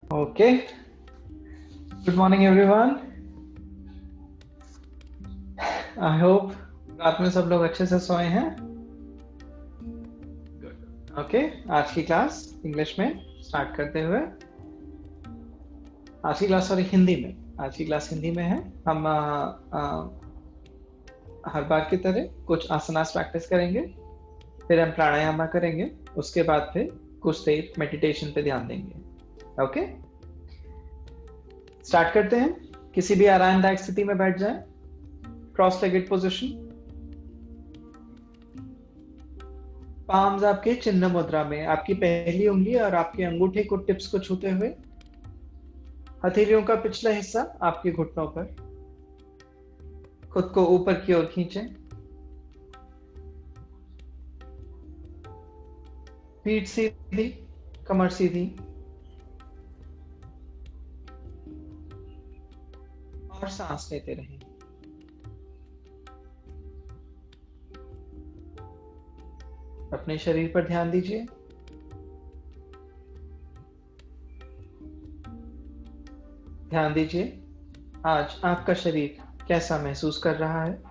Okay. Good morning, everyone. I hope रात में सब लोग अच्छे से सोए हैं. ओके, आज की क्लास इंग्लिश में स्टार्ट करते हुए आज की क्लास हिंदी में है. हम हर बार की तरह कुछ आसनास प्रैक्टिस करेंगे, फिर हम प्राणायाम करेंगे, उसके बाद फिर कुछ देर मेडिटेशन पे ध्यान देंगे. ओके, स्टार्ट करते हैं. किसी भी आरामदायक स्थिति में बैठ जाएं. Cross legged position. पाम्स आपके चिन्ह मुद्रा में, आपकी पहली उंगली और आपके अंगूठे को टिप्स को छूते हुए, हथेलियों का पिछला हिस्सा आपके घुटनों पर. खुद को ऊपर की ओर खींचें. पीठ सीधी, कमर सीधी और सांस लेते रहें. अपने शरीर पर ध्यान दीजिए. ध्यान दीजिए आज आपका शरीर कैसा महसूस कर रहा है.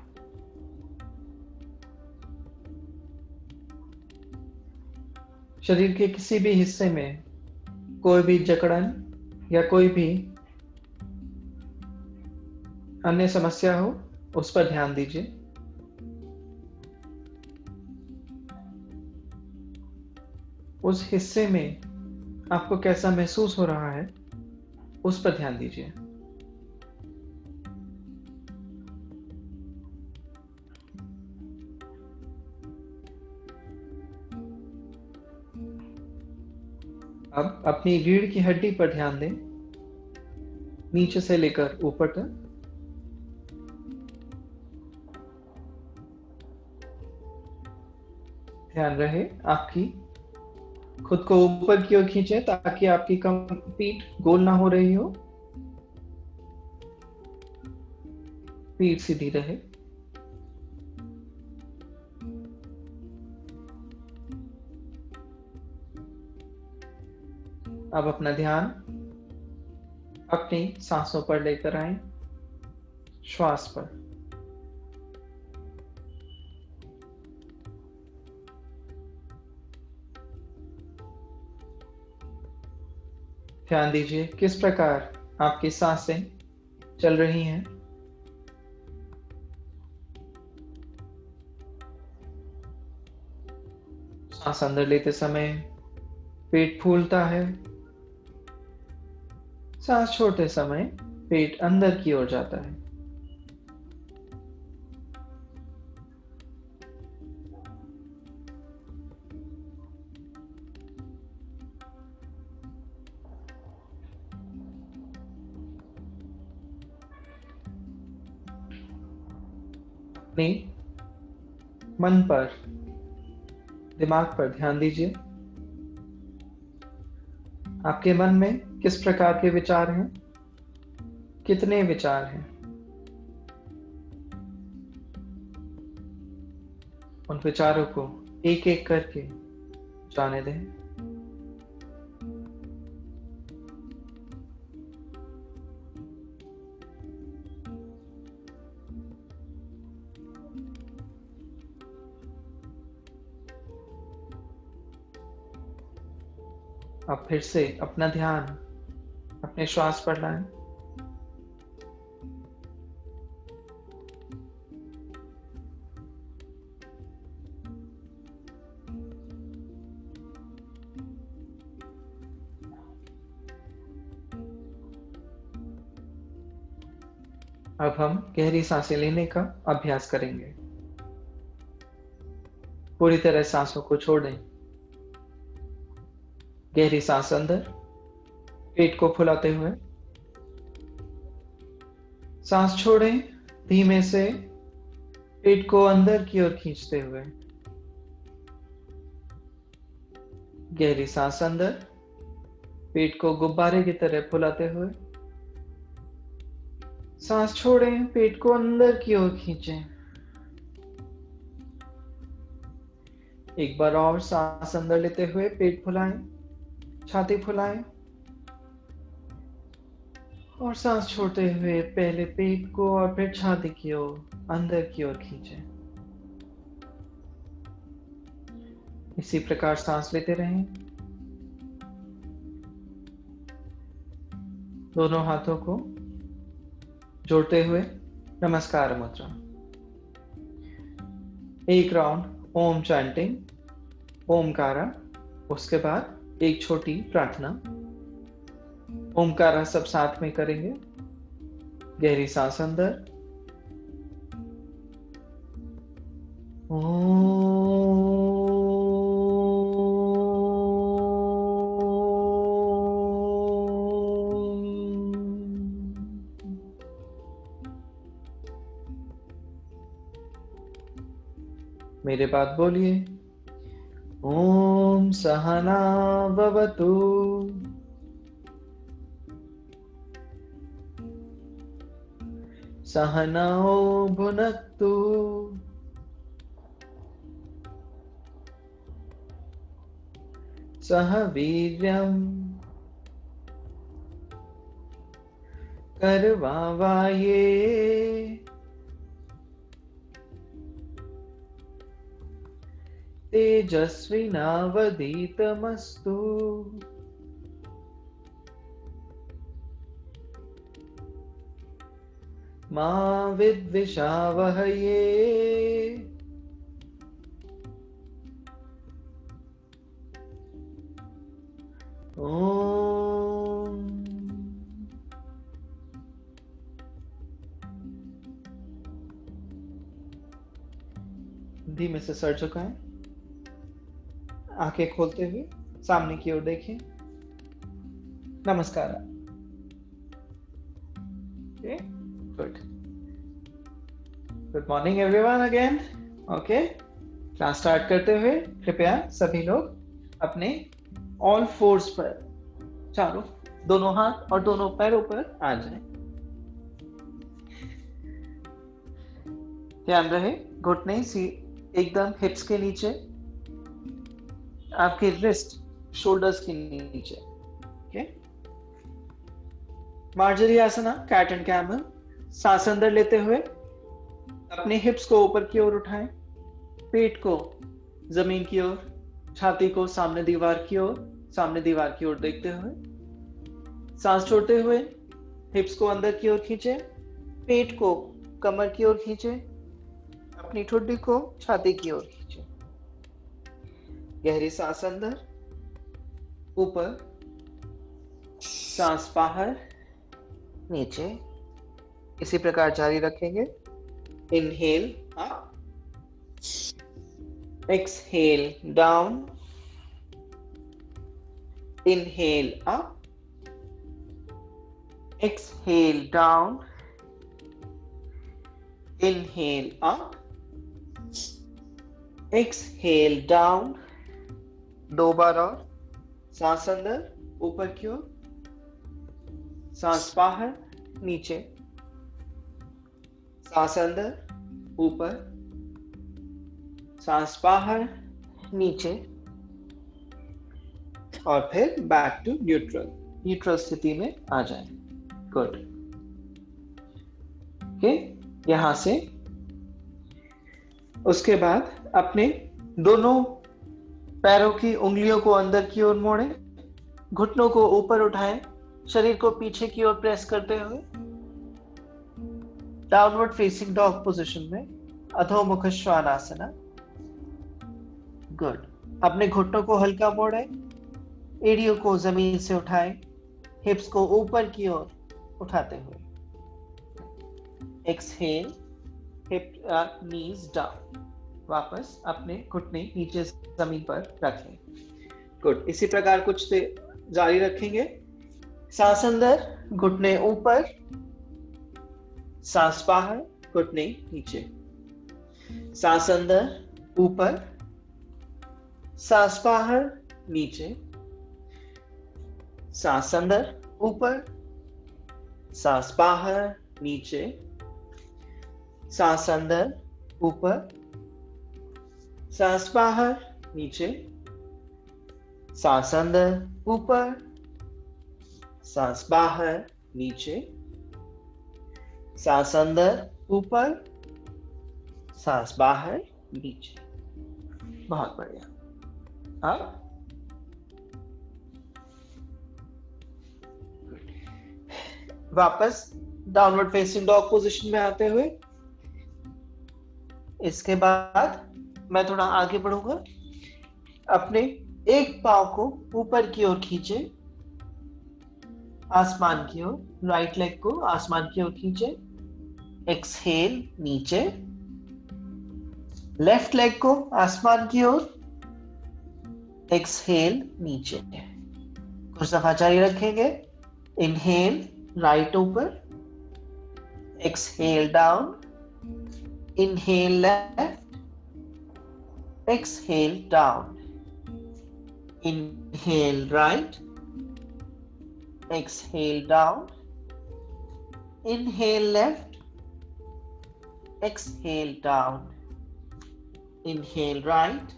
शरीर के किसी भी हिस्से में कोई भी जकड़न या कोई भी अन्य समस्या हो, उस पर ध्यान दीजिए. उस हिस्से में आपको कैसा महसूस हो रहा है, उस पर ध्यान दीजिए. अब अपनी रीढ़ की हड्डी पर ध्यान दें, नीचे से लेकर ऊपर तक. ध्यान रहे आपकी खुद को ऊपर की ओर खींचें ताकि आपकी पीठ गोल ना हो रही हो. पीठ सीधी रहे. अब अपना ध्यान अपनी सांसों पर लेकर आए, श्वास पर. ध्यान दीजिए किस प्रकार आपकी सांसें चल रही हैं. सांस अंदर लेते समय पेट फूलता है. सांस छोड़ते समय पेट अंदर की ओर जाता है. अपने मन पर, दिमाग पर ध्यान दीजिए. आपके मन में किस प्रकार के विचार हैं, कितने विचार हैं. उन विचारों को एक एक करके जाने दें. अब फिर से अपना ध्यान अपने श्वास पर लाएं. अब हम गहरी सांसें लेने का अभ्यास करेंगे. पूरी तरह सांसों को छोड़ें. गहरी सांस अंदर, पेट को फुलाते हुए. सांस छोड़ें धीमे से, पेट को अंदर की ओर खींचते हुए. गहरी सांस अंदर, पेट को गुब्बारे की तरह फुलाते हुए. सांस छोड़ें, पेट को अंदर की ओर खींचें. एक बार और सांस अंदर लेते हुए पेट फुलाएं, छाती फुलाएं. और सांस छोड़ते हुए पहले पेट को और फिर छाती की ओर अंदर की ओर खींचें। इसी प्रकार सांस लेते रहें। दोनों हाथों को जोड़ते हुए नमस्कार मुद्रा। एक राउंड ओम चैंटिंग, ओमकारा। उसके बाद एक छोटी प्रार्थना। ओमकारा सब साथ में करेंगे। गहरी सांस अंदर। मेरे बाद बोलिए। ओम सहना भवतु, सहनौ भुनक्तु, सह वीर्यं करवावहै, तेजस्विनावधीतमस्तु। मा विद्विषावहै। ओम। धीमे से सर झुकाएं। आंखें खोलते हुए सामने की ओर देखें। नमस्कार। Okay, good. Good morning everyone again. Okay, class start करते हुए कृपया सभी लोग अपने ऑल फोर्स पर, चारों दोनों हाथ और दोनों पैरों पर आ जाएं। ध्यान रहे घुटने सी एकदम हिप्स के नीचे, आपके रिस्ट शोल्डर्स के नीचे। Okay, Marjari asana, cat and camel. सांस अंदर लेते हुए अपने हिप्स को ऊपर की ओर उठाएं, पेट को जमीन की ओर, छाती को सामने दीवार की ओर देखते हुए सांस छोड़ते हुए हिप्स को अंदर की ओर खींचे, पेट को कमर की ओर खींचे, अपनी ठुड्डी को छाती की ओर खींचे। गहरी सांस अंदर, ऊपर, सांस बाहर, नीचे। इसी प्रकार जारी रखेंगे। Inhale up, exhale down, inhale up, exhale down, inhale up, exhale down। दो बार और। सांस अंदर, ऊपर की ओर, सांस बाहर, नीचे, सांस अंदर, ऊपर, सांस बाहर, नीचे, और फिर बैक टू न्यूट्रल स्थिति में आ जाएं। गुड। ओके, यहां से उसके बाद अपने दोनों पैरों की उंगलियों को अंदर की ओर मोड़ें, घुटनों को ऊपर उठाएं, शरीर को पीछे की ओर प्रेस करते हुए डाउनवर्ड फेसिंग डॉग पोजीशन में, अधोमुख श्वानासना। गुड। अपने घुटनों को हल्का मोड़ें, एड़ियों को जमीन से उठाएं, हिप्स को ऊपर की ओर उठाते हुए। एक्सहेल, हिप नीज डाउन। वापस अपने घुटने नीचे जमीन पर रखें। गुड। इसी प्रकार कुछ देर जारी रखेंगे। सांस अंदर, घुटने ऊपर, सांस बाहर, घुटने नीचे, सांस अंदर, ऊपर, सांस बाहर, नीचे, सांस अंदर, ऊपर, सांस बाहर, नीचे, सांस अंदर, ऊपर, सांस बाहर, नीचे, सांस अंदर, ऊपर, सांस बाहर, नीचे, सांस अंदर ऊपर, सांस बाहर नीचे। बहुत बढ़िया। अब वापस डाउनवर्ड फेसिंग डॉग पोजीशन में आते हुए, इसके बाद मैं थोड़ा आगे बढ़ूंगा। अपने एक पांव को ऊपर की ओर खींचे, आसमान की ओर, राइट लेग को आसमान की ओर खींचे, एक्सहेल नीचे, लेफ्ट लेग को आसमान की ओर, एक्सहेल नीचे। कुछ दफा जारी रखेंगे। इनहेल राइट ऊपर, exhale down, inhale left, exhale down, inhale right, exhale down, inhale left, exhale down, inhale right,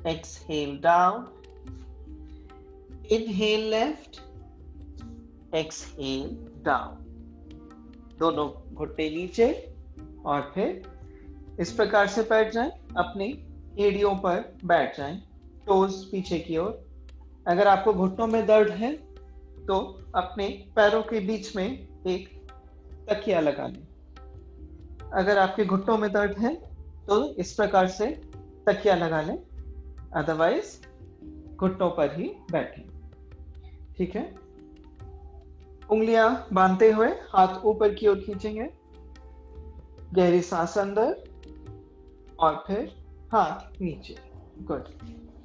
exhale down, inhale left, exhale down। दोनों घुटने नीचे और फिर इस प्रकार से बैठ जाएं, अपनी एड़ियों पर बैठ जाएं, टोज पीछे की ओर। अगर आपको घुटनों में दर्द है तो अपने पैरों के बीच में एक तकिया लगा लें। अगर आपके घुटनों में दर्द है तो इस प्रकार से तकिया लगा लें, अदरवाइज घुटनों पर ही बैठें। ठीक है। उंगलियां बांधते हुए हाथ ऊपर की ओर खींचेंगे, गहरी सांस अंदर और फिर हाथ नीचे। गुड।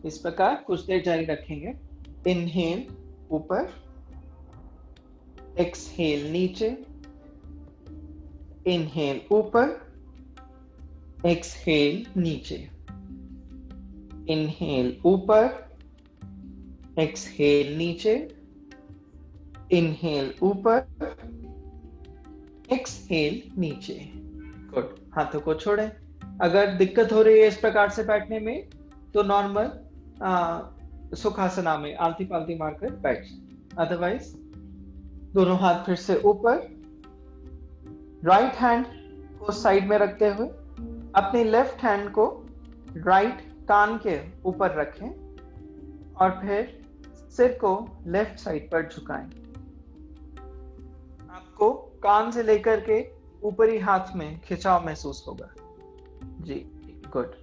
इस प्रकार कुछ देर जारी रखेंगे। इनहेल ऊपर, एक्सहेल नीचे, इनहेल ऊपर, एक्सहेल नीचे, इनहेल ऊपर, एक्सहेल नीचे, इनहेल ऊपर, एक्सहेल नीचे। गुड। हाथों को छोड़ें। अगर दिक्कत हो रही है इस प्रकार से बैठने में तो नॉर्मल सुखासना में आलती पालती मारकर बैठ जाए, अदरवाइज दोनों हाथ फिर से ऊपर, राइट हैंड को साइड में रखते हुए अपने लेफ्ट हैंड को राइट कान के ऊपर रखें और फिर सिर को लेफ्ट साइड पर झुकाएं। आपको कान से लेकर के ऊपरी हाथ में खिंचाव महसूस होगा। जी गुड।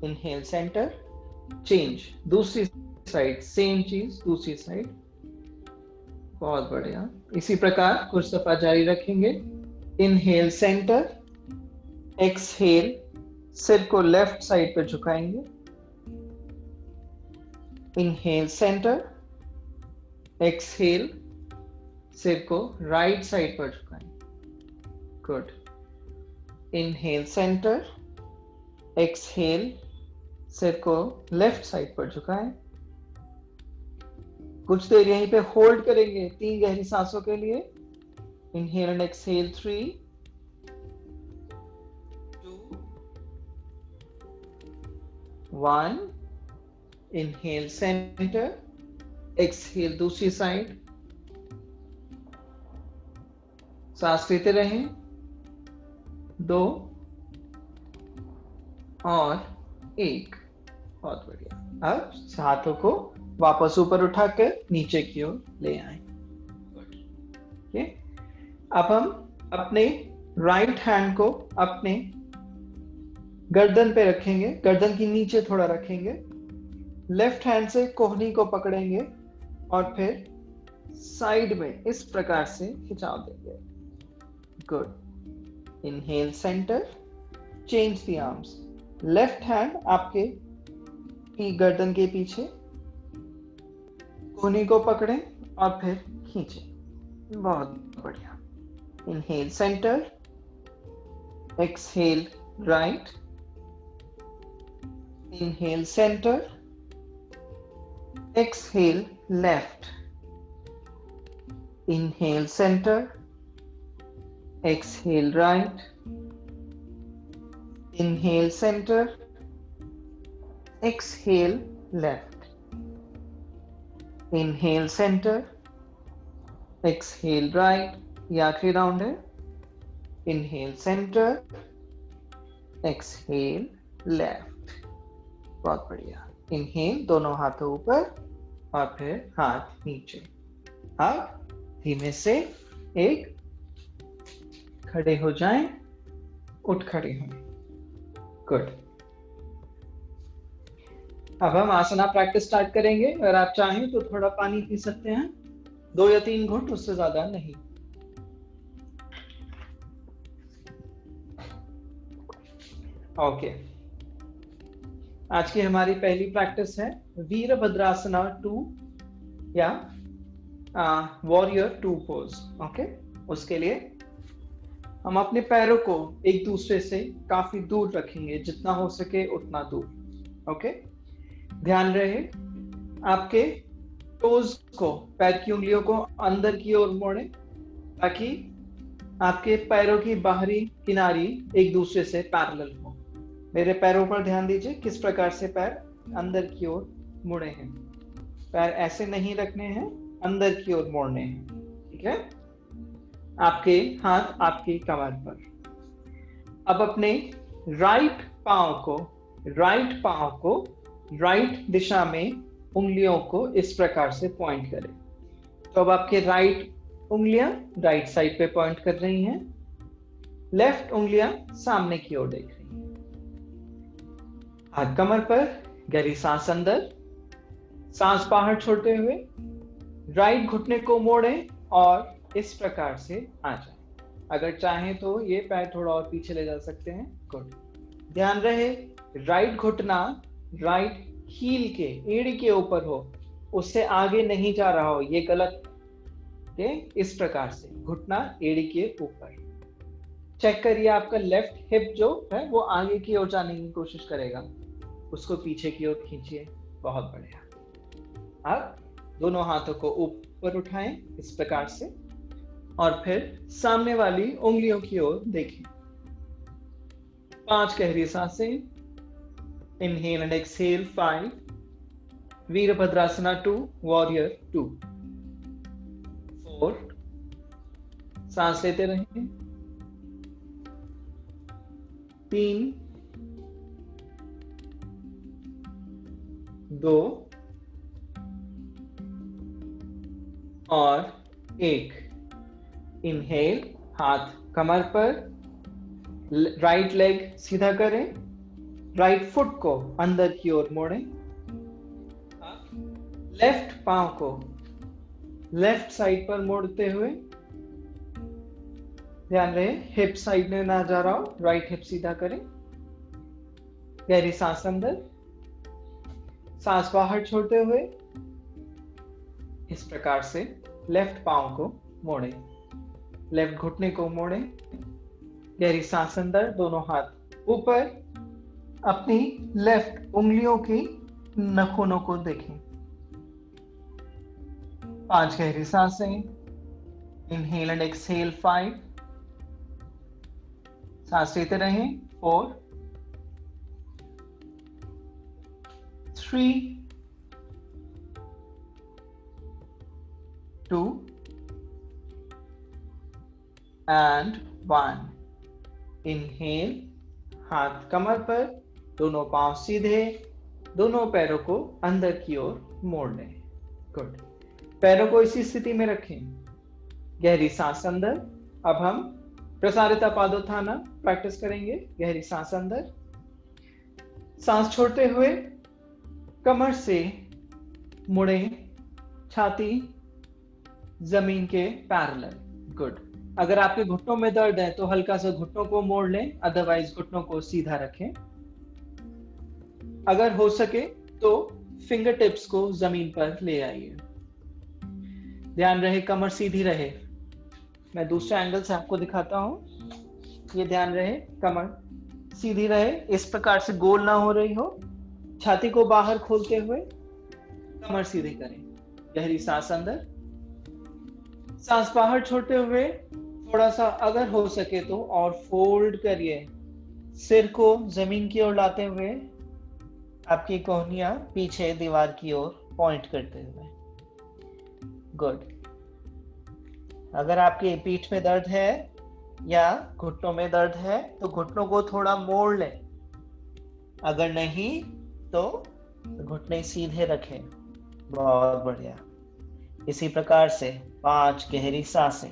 इनहेल सेंटर, चेंज दूसरी साइड, सेम चीज दूसरी साइड। बहुत बढ़िया। इसी प्रकार कुछ दफा जारी रखेंगे। इनहेल सेंटर, एक्सहेल सिर को लेफ्ट साइड पर झुकाएंगे, इनहेल सेंटर, एक्सहेल सिर को राइट साइड पर झुकाएंगे। गुड। इनहेल सेंटर, एक्सहेल सिर को लेफ्ट साइड पर झुकाएं। कुछ देर यहीं पे होल्ड करेंगे 3 गहरी सांसों के लिए। Inhale and exhale 3, 2, 1। Inhale centre, exhale दूसरी साइड। सांस लेते रहें। 2 और 1। बहुत बढ़िया। अब हाथों को वापस ऊपर उठाकर नीचे की ओर ले आए। अब हम अपने राइट हैंड को अपने गर्दन पे रखेंगे, गर्दन की नीचे थोड़ा रखेंगे। लेफ्ट हैंड से कोहनी को पकड़ेंगे और फिर साइड में इस प्रकार से खिंचाव देंगे। Good. Inhale centre, change the arms. Left hand आपके की गर्दन के पीछे, कोहनी को पकड़ें और फिर खींचें। बहुत बढ़िया। Inhale centre, exhale right, inhale centre, exhale left, inhale centre, exhale right, inhale centre, exhale left, inhale center, exhale right, ये आखिरी राउंड है। Inhale centre, exhale left. बहुत बढ़िया। इनहेल, दोनों हाथों ऊपर और फिर हाथ नीचे। अब धीमे से एक खड़े हो जाएं, उठ खड़े हों। गुड। अब हम आसना प्रैक्टिस स्टार्ट करेंगे। अगर आप चाहें तो थोड़ा पानी पी सकते हैं, 2 या 3 घूंट, उससे ज्यादा नहीं। ओके। आज की हमारी पहली प्रैक्टिस है वीरभद्रासना 2 या वॉरियर 2 पोज। ओके, उसके लिए हम अपने पैरों को एक दूसरे से काफी दूर रखेंगे, जितना हो सके उतना दूर। ओके, ध्यान रहे आपके टोज को, पैर की उंगलियों को अंदर की ओर मोड़ें ताकि आपके पैरों की बाहरी किनारी एक दूसरे से पैरेलल हो। मेरे पैरों पर ध्यान दीजिए, किस प्रकार से पैर अंदर की ओर मुड़े हैं। पैर ऐसे नहीं रखने हैं, अंदर की ओर मोड़ने हैं। ठीक है, आपके हाथ आपकी कमर पर। अब अपने राइट पांव को राइट दिशा में उंगलियों को इस प्रकार से पॉइंट करें। तो अब आपके राइट उंगलियां राइट साइड पे पॉइंट कर रही हैं, लेफ्ट उंगलियां सामने की ओर देख रही हैं। हाथ कमर पर, गहरी सांस अंदर, सांस बाहर छोड़ते हुए राइट घुटने को मोड़ें और इस प्रकार से आ जाए। अगर चाहें तो ये पैर थोड़ा और पीछे ले जा सकते हैं। गुड। ध्यान रहे राइट घुटना राइट हील के, एड़ी के ऊपर हो, उससे आगे नहीं जा रहा हो, ये गलत है। इस प्रकार से घुटना एड़ी के ऊपर। चेक करिए आपका लेफ्ट हिप जो है वो आगे की ओर जाने की कोशिश करेगा, उसको पीछे की ओर खींचिए। बहुत बढ़िया। अब दोनों हाथों को ऊपर उठाएं इस प्रकार से और फिर सामने वाली उंगलियों की ओर देखें। 5 गहरी सांसें। Inhale and exhale 5, Virabhadrasana 2, warrior 2, 4, सांस लेते रहें, 3, 2 और 1। इनहेल, हाथ कमर पर, राइट लेग सीधा करें, राइट फुट को अंदर की ओर मोड़ें। लेफ्ट पांव को लेफ्ट साइड पर मोड़ते हुए, ध्यान रहे हिप साइड में ना जा रहा हो, राइट हिप सीधा करें। गहरी सांस अंदर, सांस बाहर छोड़ते हुए इस प्रकार से लेफ्ट पांव को मोड़ें, लेफ्ट घुटने को मोड़ें। गहरी सांस अंदर, दोनों हाथ ऊपर, अपनी लेफ्ट उंगलियों की नखूनों को देखें। 5 गहरी सांसें। इनहेल एंड एक्सहेल 5, सांस लेते रहें। 4, 3, 2 and 1। इनहेल, हाथ कमर पर, दोनों पांव सीधे, दोनों पैरों को अंदर की ओर मोड़ लें। गुड। पैरों को इसी स्थिति में रखें। गहरी सांस अंदर। अब हम प्रसारिता पादोत्थाना प्रैक्टिस करेंगे। गहरी सांस अंदर, सांस छोड़ते हुए कमर से मुड़े, छाती जमीन के पैरेलल। गुड। अगर आपके घुटनों में दर्द है तो हल्का सा घुटनों को मोड़ लें, अदरवाइज घुटनों को सीधा रखें। अगर हो सके तो फिंगर टिप्स को जमीन पर ले आइए। ध्यान रहे कमर सीधी रहे। मैं दूसरे एंगल से आपको दिखाता हूं। ये ध्यान रहे कमर सीधी रहे, इस प्रकार से गोल ना हो रही हो। छाती को बाहर खोलते हुए कमर सीधी करें। गहरी सांस अंदर, सांस बाहर छोड़ते हुए थोड़ा सा अगर हो सके तो और फोल्ड करिए। सिर को जमीन की ओर लाते हुए आपकी कोहनियां पीछे दीवार की ओर पॉइंट करते हुए। गुड। अगर आपकी पीठ में दर्द है या घुटनों में दर्द है तो घुटनों को थोड़ा मोड़ लें, अगर नहीं तो घुटने सीधे रखें। बहुत बढ़िया। इसी प्रकार से 5 गहरी सांसें।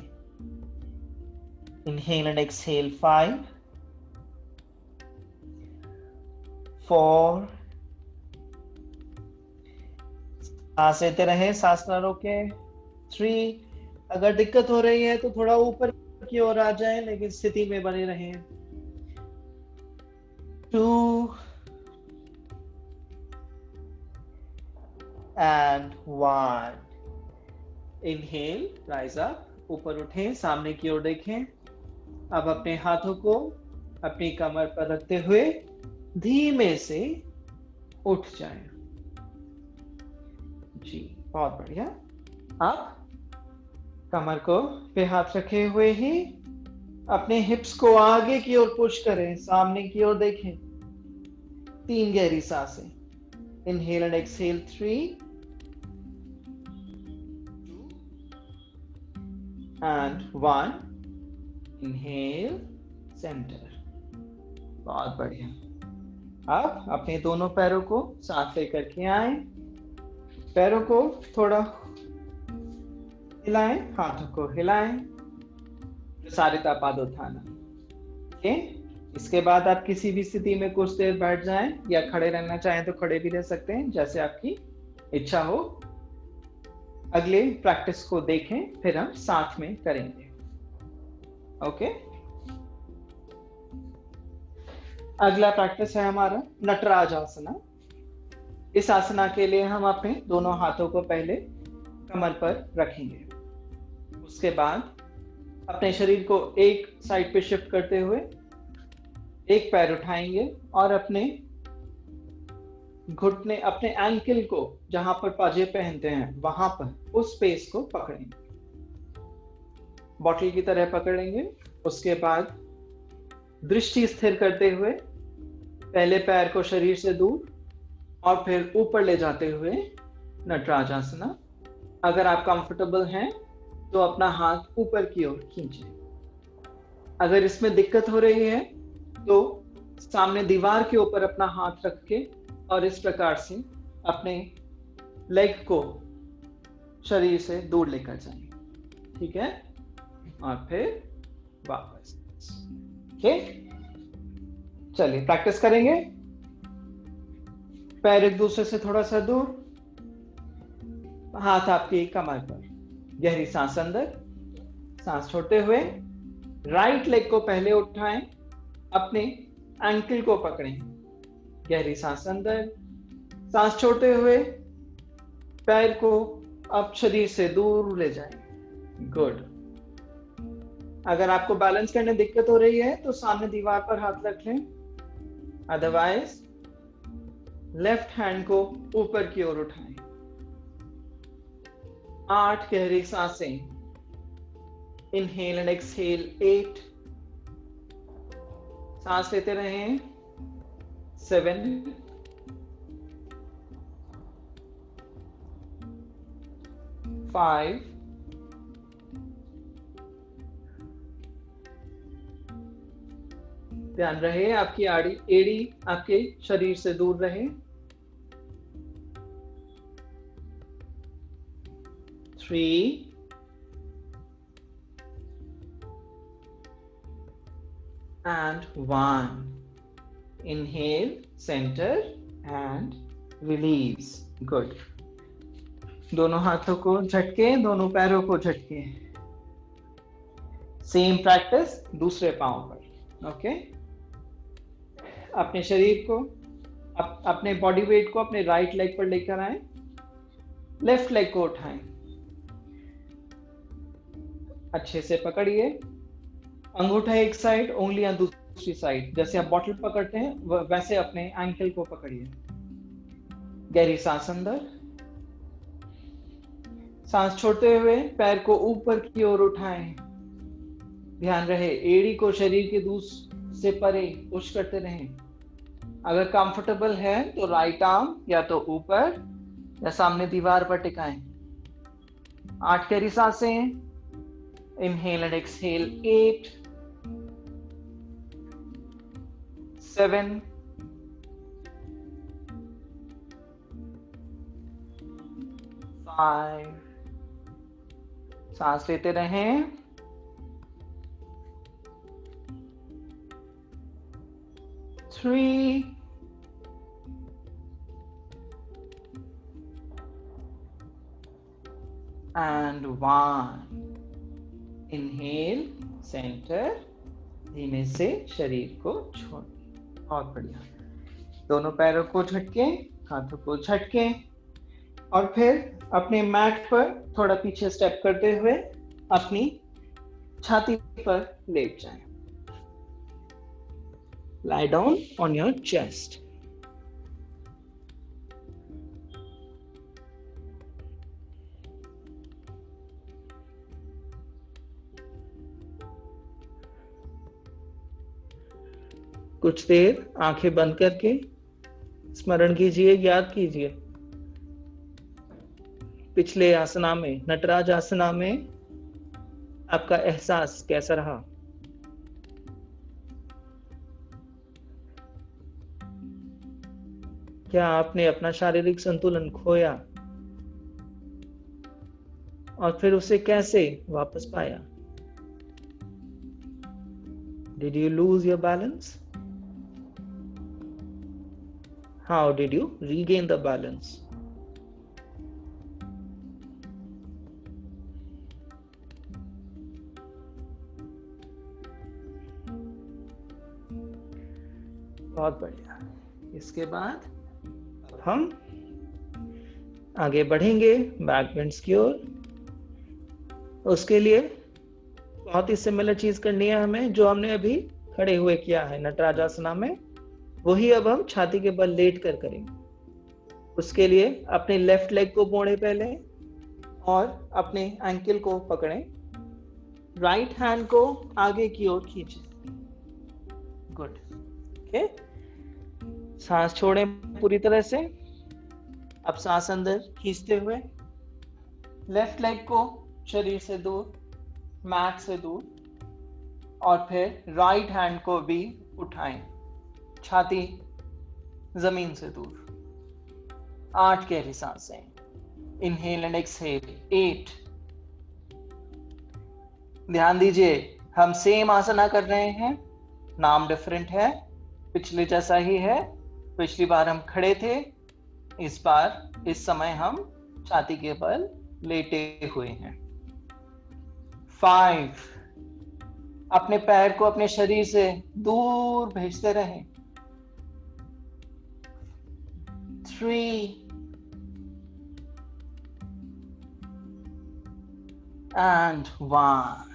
इनहेल एंड एक्सहेल 5 4 सांस लेते रहे, सांस ना रोके। 3 अगर दिक्कत हो रही है तो थोड़ा ऊपर की ओर आ जाए लेकिन स्थिति में बने रहें। 2 and 1 इनहेल, राइज अप, ऊपर उठें, सामने की ओर देखें। अब अपने हाथों को अपनी कमर पर रखते हुए धीमे से उठ जाएं। जी, बहुत बढ़िया। आप कमर को पे हाथ रखे हुए ही अपने हिप्स को आगे की ओर पुश करें, सामने की ओर देखें। 3 गहरी सांसें। Inhale and exhale 3 and 1 inhale, centre. बहुत बढ़िया। अब अपने दोनों पैरों को साथ लेकर के आए, पैरों को थोड़ा हिलाएं, हाथों को हिलाएं, प्रसारिता पादोत्थाना। ओके, इसके बाद आप किसी भी स्थिति में कुछ देर बैठ जाएं या खड़े रहना चाहें तो खड़े भी रह सकते हैं, जैसे आपकी इच्छा हो। अगले प्रैक्टिस को देखें, फिर हम साथ में करेंगे। ओके, अगला प्रैक्टिस है हमारा नटराज आसना। इस आसना के लिए हम अपने दोनों हाथों को पहले कमर पर रखेंगे, उसके बाद अपने शरीर को एक साइड पे शिफ्ट करते हुए एक पैर उठाएंगे और अपने घुटने, अपने एंकल को जहां पर पाजे पहनते हैं वहां पर उस स्पेस को पकड़ेंगे, बॉटल की तरह पकड़ेंगे। उसके बाद दृष्टि स्थिर करते हुए पहले पैर को शरीर से दूर और फिर ऊपर ले जाते हुए नटराज आसना। अगर आप कंफर्टेबल हैं तो अपना हाथ ऊपर की ओर खींचें। अगर इसमें दिक्कत हो रही है तो सामने दीवार के ऊपर अपना हाथ रख के और इस प्रकार से अपने लेग को शरीर से दूर लेकर जाएं, ठीक है, और फिर वापस। ओके, चलिए प्रैक्टिस करेंगे। पैर एक दूसरे से थोड़ा सा दूर, हाथ आपकी कमर पर, गहरी सांस अंदर, सांस छोड़ते हुए राइट लेग को पहले उठाएं, अपने एंकल को पकड़ें, गहरी सांस अंदर, सांस छोड़ते हुए पैर को अब शरीर से दूर ले जाएं। गुड। अगर आपको बैलेंस करने दिक्कत हो रही है तो सामने दीवार पर हाथ रख लें, अदरवाइज लेफ्ट हैंड को ऊपर की ओर उठाएं। 8 गहरी सांसें। इनहेल एंड एक्सहेल 8, सांस लेते रहें। 7 5 ध्यान रहे आपकी एड़ी आपके शरीर से दूर रहे। 3 and 1 inhale, center and release. Good. दोनों हाथों को झटके, दोनों पैरों को झटके। सेम प्रैक्टिस दूसरे पांव पर। ओके, अपने शरीर को अपने बॉडी वेट को अपने राइट लेग पर लेकर आए, लेफ्ट लेग को उठाएं, अच्छे से पकड़िए, अंगूठा एक साइड, उंगलियां दूसरी साइड, जैसे आप बॉटल पकड़ते हैं वैसे अपने एंकल को पकड़िए। गहरी सांस अंदर, सांस छोड़ते हुए पैर को ऊपर की ओर उठाएं। ध्यान रहे एड़ी को शरीर के दूसरे परे पुश करते रहें। अगर कंफर्टेबल है तो राइट आर्म या तो ऊपर या सामने दीवार पर टिकाएं। 8 गहरी सांसें। Inhale and exhale. 8, 7, 5, सांस लेते रहें. 3, and 1. Inhale, center. धीमे से शरीर को छोड़. बहुत बढ़िया. दोनों पैरों को झटके, हाथों को झटके, और फिर अपने मैट पर थोड़ा पीछे स्टेप करते हुए अपनी छाती पर लेट जाएं. Lie down on your chest. कुछ देर आंखें बंद करके स्मरण कीजिए, याद कीजिए पिछले आसना में, नटराज आसना में आपका एहसास कैसा रहा. क्या आपने अपना शारीरिक संतुलन खोया और फिर उसे कैसे वापस पाया? Did you lose your balance? How did you regain the balance? बहुत बढ़िया. इसके बाद हम आगे बढ़ेंगे बैक बेंड्स की ओर. उसके लिए बहुत ही सिमिलर चीज करनी है हमें जो हमने अभी खड़े हुए किया है नटराज आसना में, वही अब हम छाती के बल लेट कर करेंगे. उसके लिए अपने लेफ्ट लेग को मोड़े पहले और अपने एंकल को पकड़ें. राइट हैंड को आगे की ओर खींचें. गुड. ओके. सांस छोड़ें पूरी तरह से. अब सांस अंदर खींचते हुए लेफ्ट लेग को शरीर से दूर, मैट से दूर, और फिर राइट हैंड को भी उठाएं, छाती जमीन से दूर. 8 गहरी सांसें. Inhale and exhale. 8. ध्यान दीजिए हम सेम आसना कर रहे हैं, नाम डिफरेंट है, पिछले जैसा ही है. पिछली बार हम खड़े थे, इस बार इस समय हम छाती के बल लेटे हुए हैं. 5. अपने पैर को अपने शरीर से दूर भेजते रहें. 3 and 1.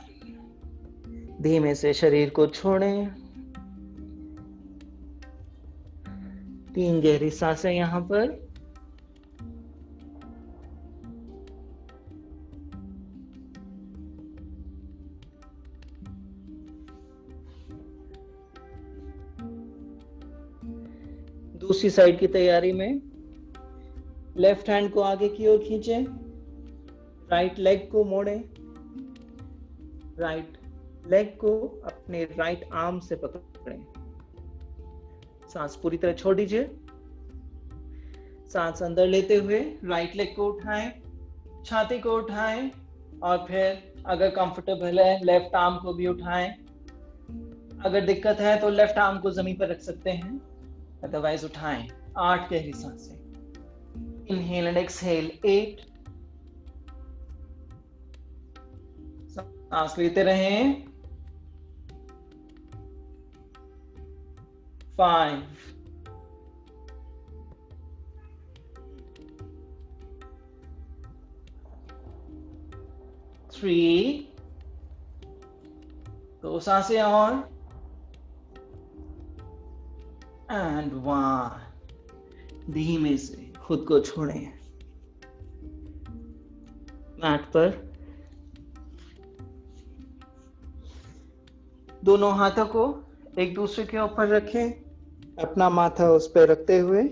धीमे से शरीर को छोड़ें. 3 गहरी सांसें यहां पर. दूसरी साइड की तैयारी में लेफ्ट हैंड को आगे की ओर खींचें, राइट लेग को मोड़ें, राइट लेग को अपने राइट आर्म से पकड़ें. सांस पूरी तरह छोड़ दीजिए. सांस अंदर लेते हुए राइट लेग को उठाएं, छाती को उठाएं, और फिर अगर कंफर्टेबल है लेफ्ट आर्म को भी उठाएं. अगर दिक्कत है तो लेफ्ट आर्म को जमीन पर रख सकते हैं, अदरवाइज उठाएं. 8 गहरी सांसें. Inhale and exhale. 8. सांस लेते रहें. 5. 3. 2 सांसें और. and 1. धीमे से खुद को छोड़ें. मैट पर दोनों हाथों को एक दूसरे के ऊपर रखें. अपना माथा उस पर रखते हुए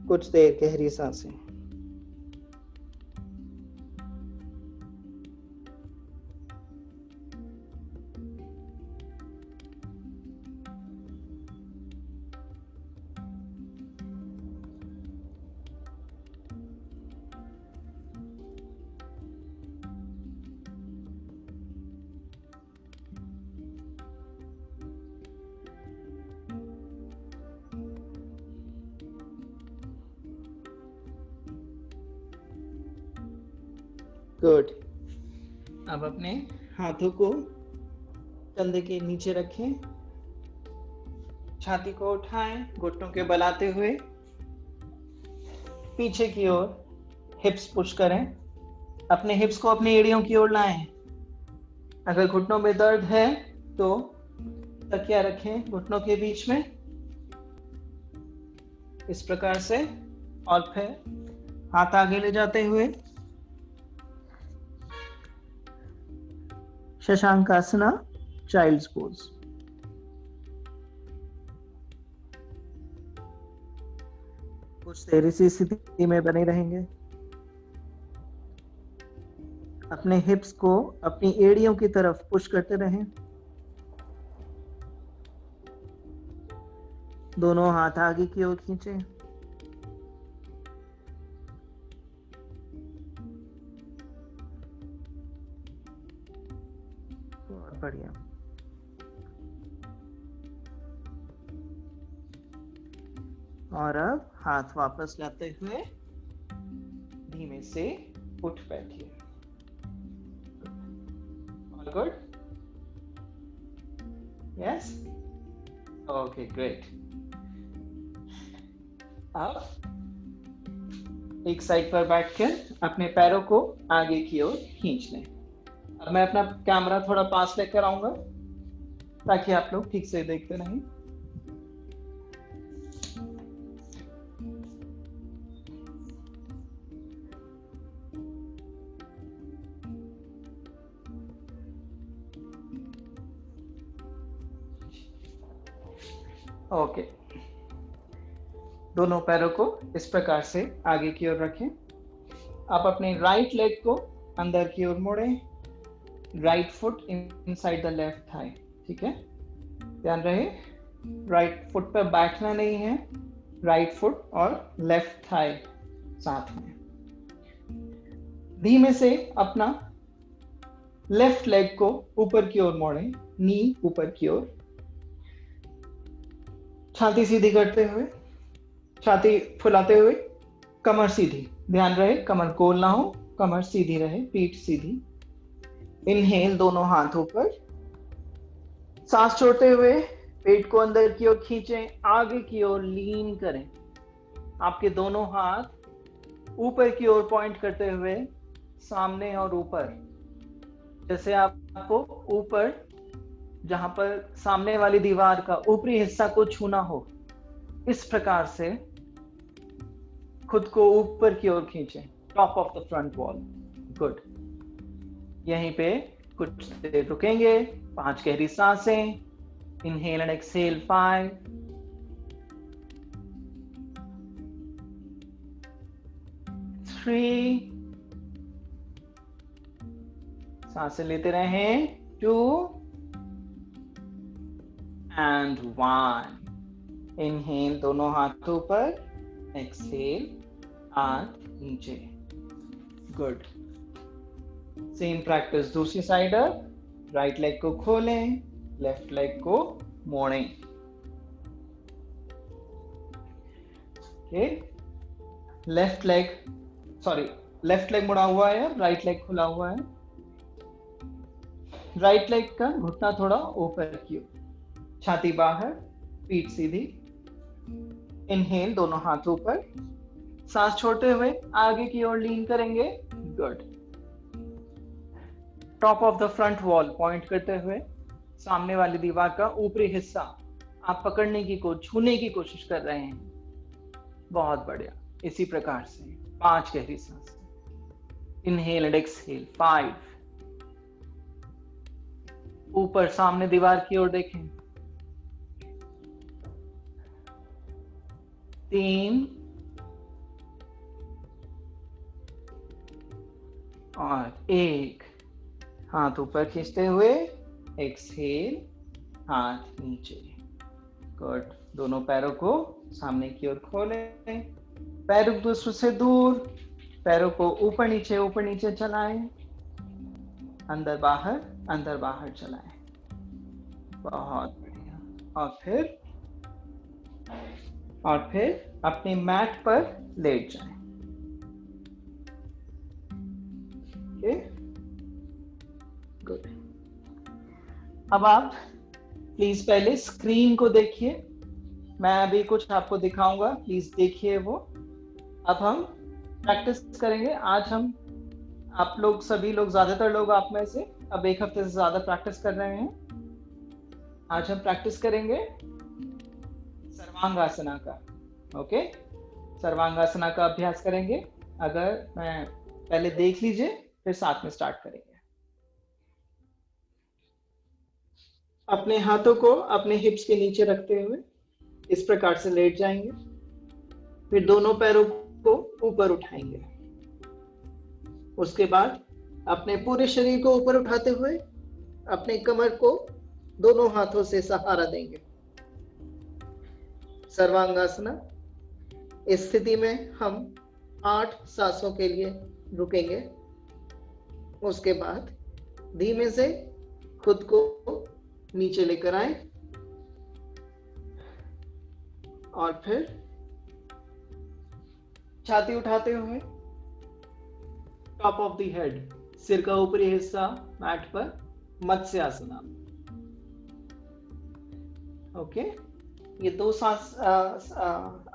कुछ देर गहरी सांसें. गुड। अब अपने हाथों को कंधे के नीचे रखें, छाती को उठाएं, घुटनों के बल आते हुए पीछे की ओर हिप्स पुश करें। अपने हिप्स को अपनी एड़ियों की ओर लाएं। अगर घुटनों में दर्द है तो तकिया रखें घुटनों के बीच में, इस प्रकार से। और फिर हाथ आगे ले जाते हुए शशांकासना, चाइल्ड्स पोज। कुछ देर इसी स्थिति में बने रहेंगे। अपने हिप्स को अपनी एड़ियों की तरफ पुश करते रहें। दोनों हाथ आगे की ओर खींचें। बहुत बढ़िया। और अब हाथ वापस लाते हुए धीमे से उठ बैठिए। All good? Yes? Okay, great. अब एक साइड पर बैठकर अपने पैरों को आगे की ओर खींच लें। अब मैं अपना कैमरा थोड़ा पास लेकर आऊंगा ताकि आप लोग ठीक से देखते रहें। ओके, दोनों पैरों को इस प्रकार से आगे की ओर रखें। आप अपने राइट लेग को अंदर की ओर मोड़ें। Right foot inside the left thigh, ठीक है? ध्यान रहे, राइट फुट पर बैठना नहीं है, राइट फुट और लेफ्ट थाई साथ में। धीमे से अपना लेफ्ट लेग को ऊपर की ओर मोड़ें, नी ऊपर की ओर, छाती सीधी करते हुए, छाती फुलाते हुए, कमर सीधी। ध्यान रहे कमर गोल ना हो, कमर सीधी रहे, पीठ सीधी। इनहेल दोनों हाथों पर, सांस छोड़ते हुए पेट को अंदर की ओर खींचें, आगे की ओर लीन करें। आपके दोनों हाथ ऊपर की ओर पॉइंट करते हुए सामने और ऊपर, जैसे आपको ऊपर जहां पर सामने वाली दीवार का ऊपरी हिस्सा को छूना हो, इस प्रकार से खुद को ऊपर की ओर खींचें, top of the front wall. Good. यहीं पे कुछ देर रुकेंगे। 5 गहरी सांसें। इनहेल एंड एक्सहेल 5, 3, सांसें लेते रहें, 2 एंड 1। इनहेल दोनों हाथों पर, एक्सहेल हाथ नीचे। गुड। सेम प्रैक्टिस दूसरी साइड। राइट लेग को खोलें, लेफ्ट लेग को मोड़ें। ओके, लेफ्ट लेग मुड़ा हुआ है, राइट लेग खुला हुआ है। राइट लेग का घुटना थोड़ा ऊपर की ओर, छाती बाहर, पीठ सीधी। इनहेल दोनों हाथों पर, सांस छोड़ते हुए आगे की ओर लीन करेंगे। Good. Top of the front wall point करते हुए सामने वाली दीवार का ऊपरी हिस्सा आप पकड़ने की छूने की कोशिश कर रहे हैं। बहुत बढ़िया। इसी प्रकार से 5 गहरी सांस। Inhale and exhale 5। ऊपर सामने दीवार की ओर देखें। 3 और 1। हाथ ऊपर खींचते हुए, एक्सहेल हाथ नीचे। गुड। दोनों पैरों को सामने की ओर खोलें, पैर एक दूसरे से दूर, पैरों को ऊपर नीचे चलाएं, अंदर बाहर चलाएं। बहुत बढ़िया। और फिर अपने मैट पर लेट जाएं। Okay, good. अब आप प्लीज पहले स्क्रीन को देखिए, मैं अभी कुछ आपको दिखाऊंगा, प्लीज देखिए वो। अब हम प्रैक्टिस करेंगे। आज हम, आप लोग सभी लोग, ज्यादातर लोग आप में से अब एक हफ्ते से ज्यादा प्रैक्टिस कर रहे हैं। आज हम प्रैक्टिस करेंगे सर्वांगासना का। ओके, सर्वांगासना का अभ्यास करेंगे। अगर मैं पहले देख लीजिए, फिर साथ में स्टार्ट करेंगे। अपने हाथों को अपने हिप्स के नीचे रखते हुए इस प्रकार से लेट जाएंगे। फिर दोनों पैरों को ऊपर उठाएंगे। उसके बाद अपने पूरे शरीर को ऊपर उठाते हुए अपने कमर को दोनों हाथों से सहारा देंगे। सर्वांगासना, इस स्थिति में हम 8 सांसों के लिए रुकेंगे। उसके बाद धीमे से खुद को नीचे लेकर आए और फिर छाती उठाते हुए टॉप ऑफ द हेड, सिर का ऊपरी हिस्सा मैट पर, मत्स्यासना। ओके, ये 2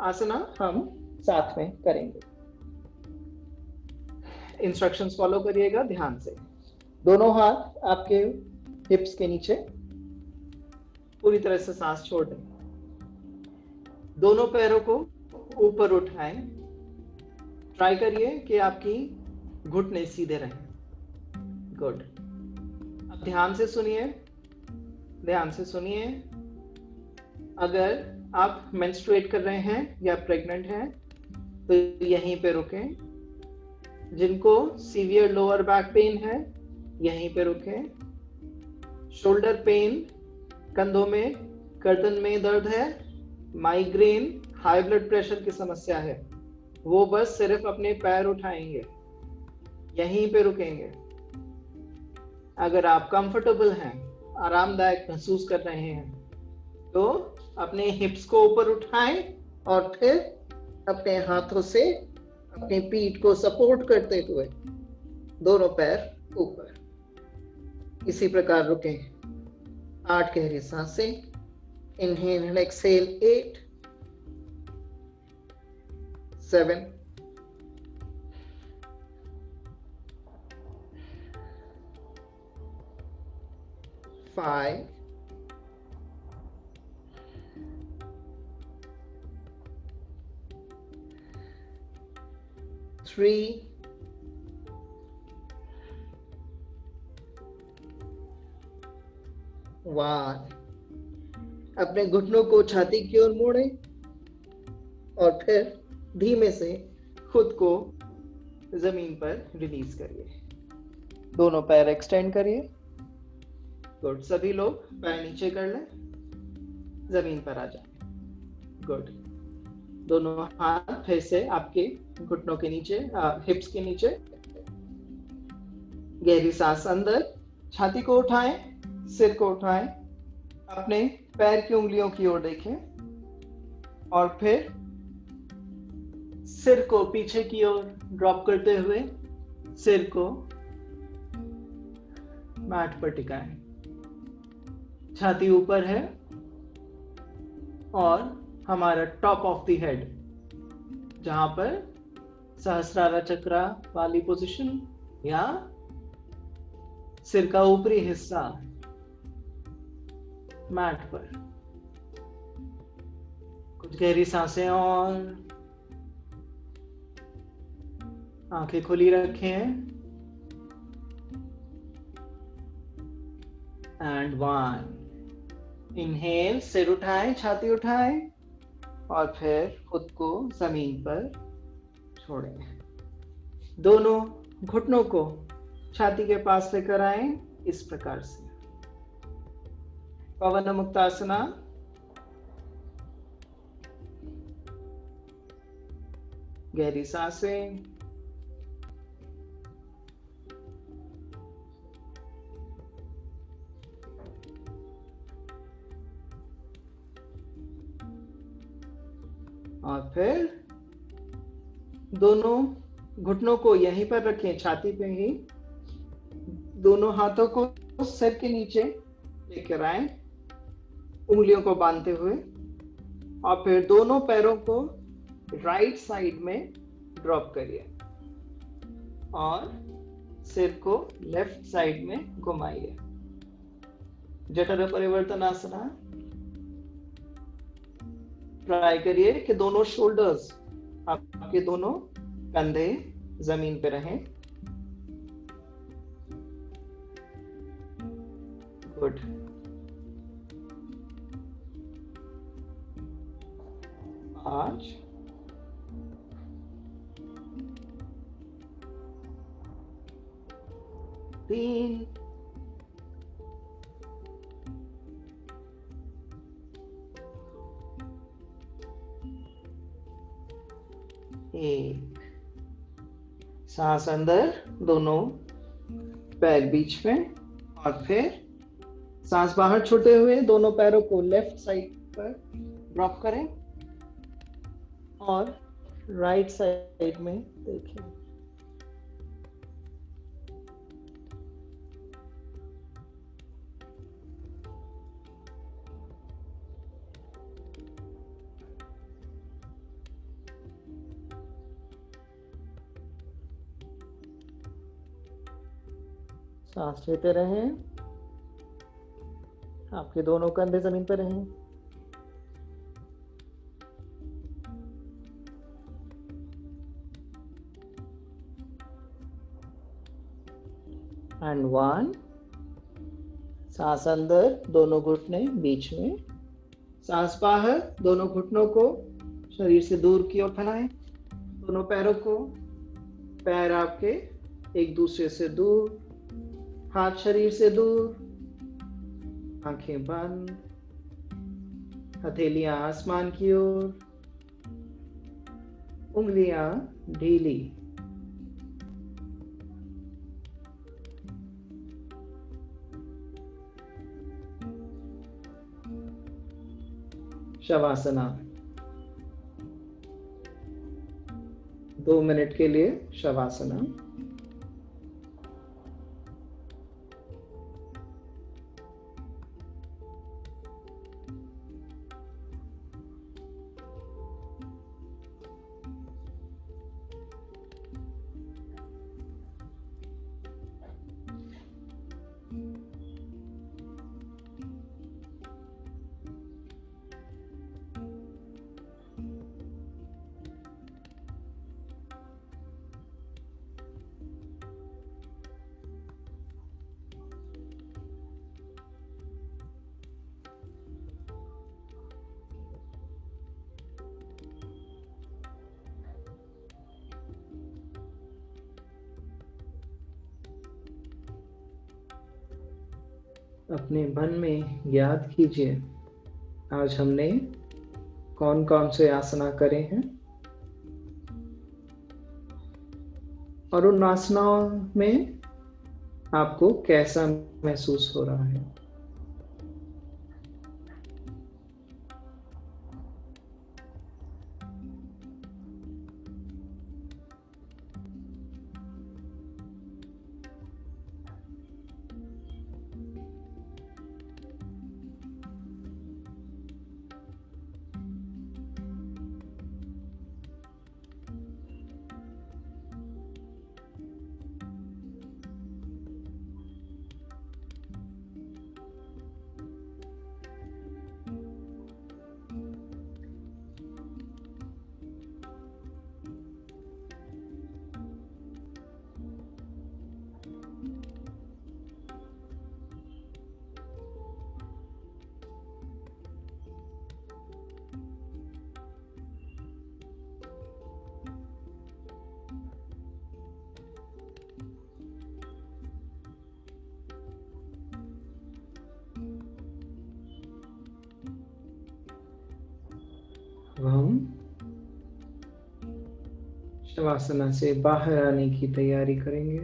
आसना हम साथ में करेंगे। इंस्ट्रक्शंस फॉलो करिएगा ध्यान से। दोनों हाथ आपके हिप्स के नीचे, पूरी तरह से सांस छोड़ दें। दोनों पैरों को ऊपर उठाएं। ट्राई करिए कि आपकी घुटने सीधे रहें। गुड। अब ध्यान से सुनिए, ध्यान से सुनिए। अगर आप मेंस्ट्रुएट कर रहे हैं या प्रेग्नेंट हैं तो यहीं पे रुकें। जिनको सीवियर लोअर बैक पेन है यहीं पे रुकें। शोल्डर पेन, कंधों में, गर्दन में दर्द है, माइग्रेन, हाई ब्लड प्रेशर की समस्या है, वो बस सिर्फ अपने पैर उठाएंगे, यहीं पे रुकेंगे। अगर आप कंफर्टेबल हैं, आरामदायक महसूस कर रहे हैं, तो अपने हिप्स को ऊपर उठाएं और फिर अपने हाथों से अपनी पीठ को सपोर्ट करते हुए दोनों पैर ऊपर, इसी प्रकार रुकें। 8 गहरी सांसें। Inhale and exhale 8, 7, 5, 3, 1। अपने घुटनों को छाती की ओर मोड़ें और फिर धीमे से खुद को जमीन पर रिलीज करिए। दोनों पैर एक्सटेंड करिए। गुड। सभी लोग पैर नीचे कर लें, जमीन पर आ जाए। गुड। दोनों हाथ फिर से आपके घुटनों के नीचे, हिप्स के नीचे। गहरी सांस अंदर, छाती को उठाएं, सिर को उठाएं, अपने पैर की उंगलियों की ओर देखें और फिर सिर को पीछे की ओर ड्रॉप करते हुए सिर को मैट पर टिकाएं। छाती ऊपर है और हमारा टॉप ऑफ द हेड, जहां पर सहस्रारा चक्र वाली पोजीशन या सिर का ऊपरी हिस्सा मैट पर। कुछ गहरी सांसें और आंखें खुली रखें। एंड 1। इनहेल, सिर उठाएं, छाती उठाएं और फिर खुद को जमीन पर छोड़ें। दोनों घुटनों को छाती के पास लेकर आए, इस प्रकार से। पवन मुक्तासना। गहरी सांसें। और फिर दोनों घुटनों को यहीं पर रखें, छाती पे ही, दोनों हाथों को सिर के नीचे लेकर आए, उंगलियों को बांधते हुए, और फिर दोनों पैरों को राइट साइड में ड्रॉप करिए और सिर को लेफ्ट साइड में घुमाइए। जठर परिवर्तनासना। ट्राई करिए कि दोनों शोल्डर्स, आपके दोनों कंधे जमीन पे रहें। गुड। आज 3, 1। सांस अंदर, दोनों पैर बीच में, और फिर सांस बाहर छोड़ते हुए दोनों पैरों को लेफ्ट साइड पर ड्रॉप करें और राइट साइड में देखें। सांस लेते रहें, आपके दोनों कंधे जमीन पर रहें। एंड 1। सांस अंदर, दोनों घुटने बीच में, सांस बाहर, दोनों घुटनों को शरीर से दूर की ओर फैलाएं। दोनों पैरों को, पैर आपके एक दूसरे से दूर, हाथ शरीर से दूर, आंखें बंद, हथेलियां आसमान की ओर, उंगलियां ढीली। शवासना। 2 मिनट के लिए शवासना। अपने मन में याद कीजिए, आज हमने कौन कौन से आसना करे हैं और उन आसनाओं में आपको कैसा महसूस हो रहा है। अब हम शवासना से बाहर आने की तैयारी करेंगे।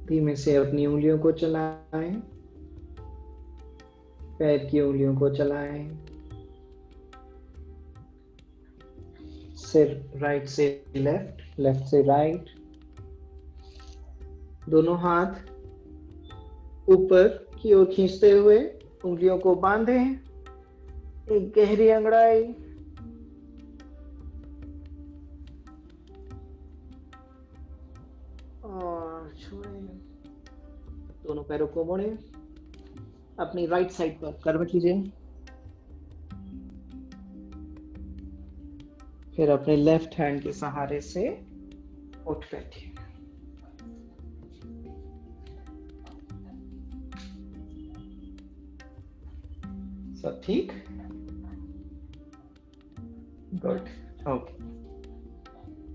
धीमे से अपनी उंगलियों को चलाएं, पैर की उंगलियों को चलाएं, से राइट से लेफ्ट, लेफ्ट से राइट। दोनों हाथ ऊपर की ओर खींचते हुए उंगलियों को बांधें, एक गहरी अंगड़ाई। और छोड़ें। दोनों पैरों को मोड़ें, अपनी राइट साइड पर करवट लीजिए। फिर अपने लेफ्ट हैंड के सहारे से उठ बैठिए। सब ठीक? Good, okay.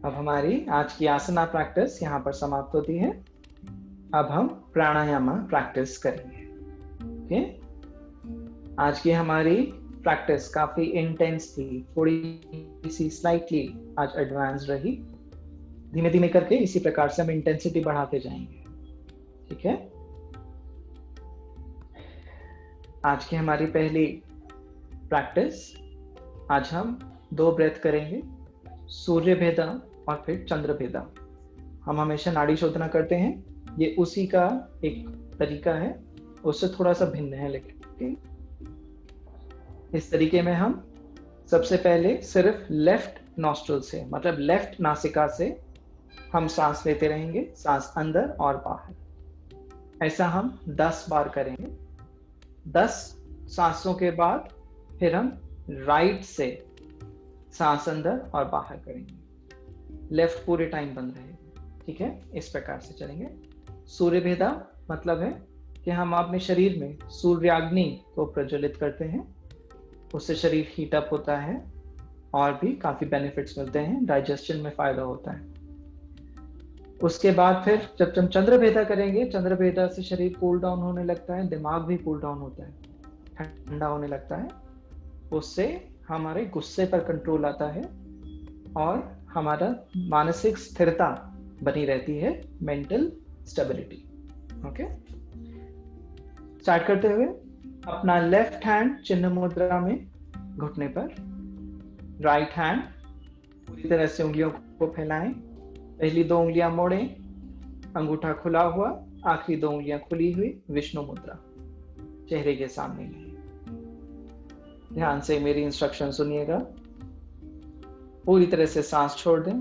अब हमारी आज की आसना प्रैक्टिस यहाँ पर समाप्त होती है। अब हम प्राणायाम प्रैक्टिस करेंगे। ओके, आज की हमारी प्रैक्टिस काफी इंटेंस थी, थोड़ी सी स्लाइटली आज एडवांस रही। धीमे धीमे करके इसी प्रकार से हम इंटेंसिटी बढ़ाते जाएंगे। ठीक है, आज की हमारी पहली प्रैक्टिस, आज हम 2 ब्रेथ करेंगे, सूर्य भेदा और फिर चंद्र भेदा। हम हमेशा नाड़ी शोधना करते हैं, ये उसी का एक तरीका है, उससे थोड़ा सा भिन्न है। लेकिन इस तरीके में हम सबसे पहले सिर्फ लेफ्ट नॉस्ट्रल से, मतलब लेफ्ट नासिका से हम सांस लेते रहेंगे, सांस अंदर और बाहर। ऐसा हम 10 बार करेंगे। 10 सांसों के बाद फिर हम राइट से सांस अंदर और बाहर करेंगे, लेफ्ट पूरे टाइम बंद रहेगा। ठीक है, इस प्रकार से चलेंगे। सूर्य भेदा मतलब है कि हम अपने शरीर में सूर्याग्नि को प्रज्वलित करते हैं, उससे शरीर हीट अप होता है और भी काफी बेनिफिट्स मिलते हैं, डाइजेशन में फायदा होता है। उसके बाद फिर जब हम चंद्र भेदा करेंगे, चंद्र भेदा से शरीर कूल डाउन होने लगता है, दिमाग भी कूल डाउन होता है, ठंडा होने लगता है। उससे हमारे गुस्से पर कंट्रोल आता है और हमारा मानसिक स्थिरता बनी रहती है, मेंटल स्टेबिलिटी। ओके, स्टार्ट करते हुए अपना लेफ्ट हैंड चिन्ह मुद्रा में घुटने पर, राइट हैंड पूरी तरह से उंगलियों को फैलाएं। पहली 2 उंगलियां मोड़ें, अंगूठा खुला हुआ, आखिरी 2 उंगलियां खुली हुई, विष्णु मुद्रा चेहरे के सामने। ध्यान से मेरी इंस्ट्रक्शन सुनिएगा, पूरी तरह से सांस छोड़ दें।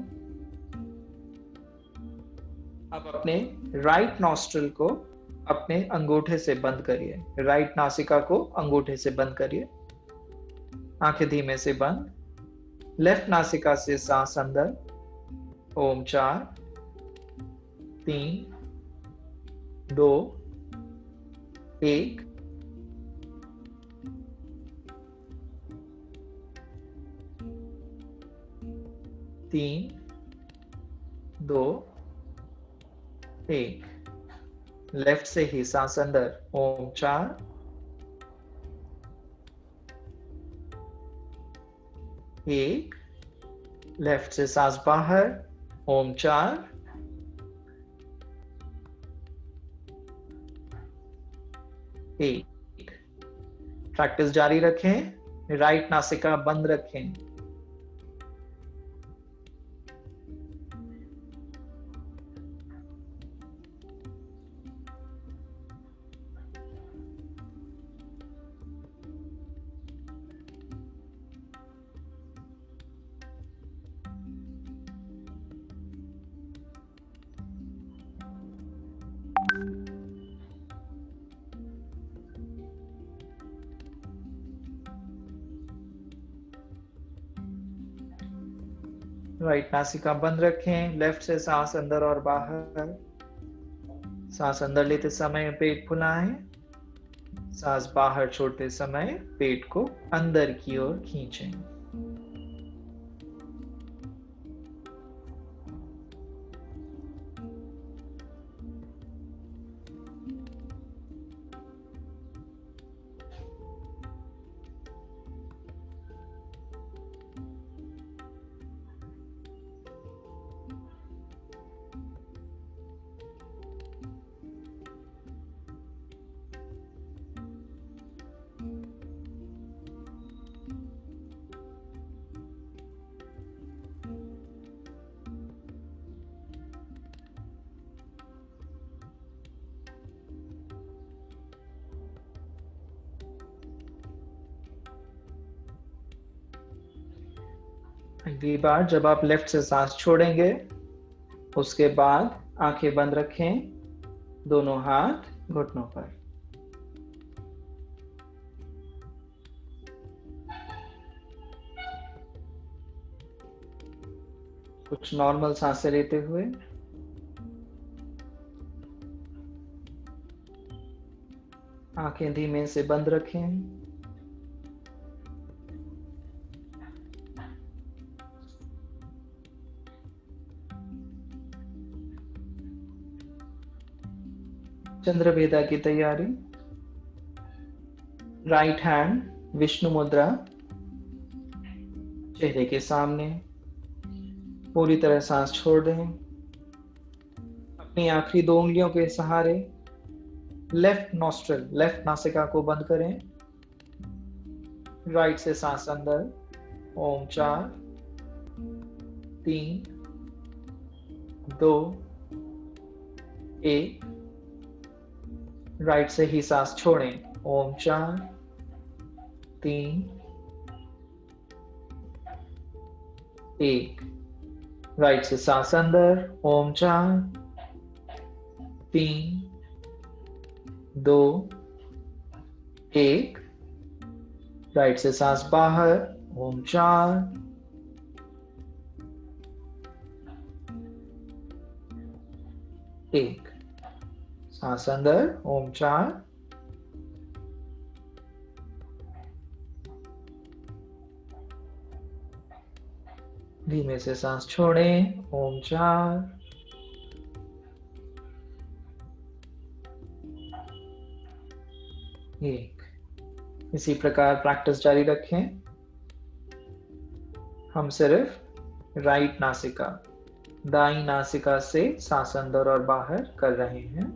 अब अपने राइट नॉस्ट्रिल को अपने अंगूठे से बंद करिए, राइट नासिका को अंगूठे से बंद करिए, आंखें धीमे से बंद। लेफ्ट नासिका से सांस अंदर, ओम 4 3 2 1। तीन, 2, 1। लेफ्ट से ही सांस अंदर, ओम 4 1। लेफ्ट से सांस बाहर, ओम 4 1। प्रैक्टिस जारी रखें, राइट नासिका बंद रखें। राइट नासिका बंद रखें, लेफ्ट से सांस अंदर और बाहर। सांस अंदर लेते समय पेट फुलाएं, सांस बाहर छोड़ते समय पेट को अंदर की ओर खींचें। अगली बार जब आप लेफ्ट से सांस छोड़ेंगे, उसके बाद आंखें बंद रखें, दोनों हाथ घुटनों पर। कुछ नॉर्मल सांसें लेते हुए आंखें धीमे से बंद रखें। चंद्रभेदा की तैयारी। राइट हैंड विष्णु मुद्रा, चेहरे के सामने। पूरी तरह सांस छोड़ दें। अपनी आखिरी 2 उंगलियों के सहारे लेफ्ट नॉस्ट्रल, लेफ्ट नासिका को बंद करें। राइट से सांस अंदर। ओम 4, 3, 2, 1। राइट से ही सांस छोड़ें। ओम 4, 3, 1। राइट से सांस अंदर। ओम 4, 3, 2, 1। राइट से सांस बाहर। ओम 4, 1। सांस अंदर। ओम 4, धीमे से सांस छोड़ें। ओम 4, 1। इसी प्रकार प्रैक्टिस जारी रखें। हम सिर्फ राइट नासिका, दाईं नासिका से सांस अंदर और बाहर कर रहे हैं।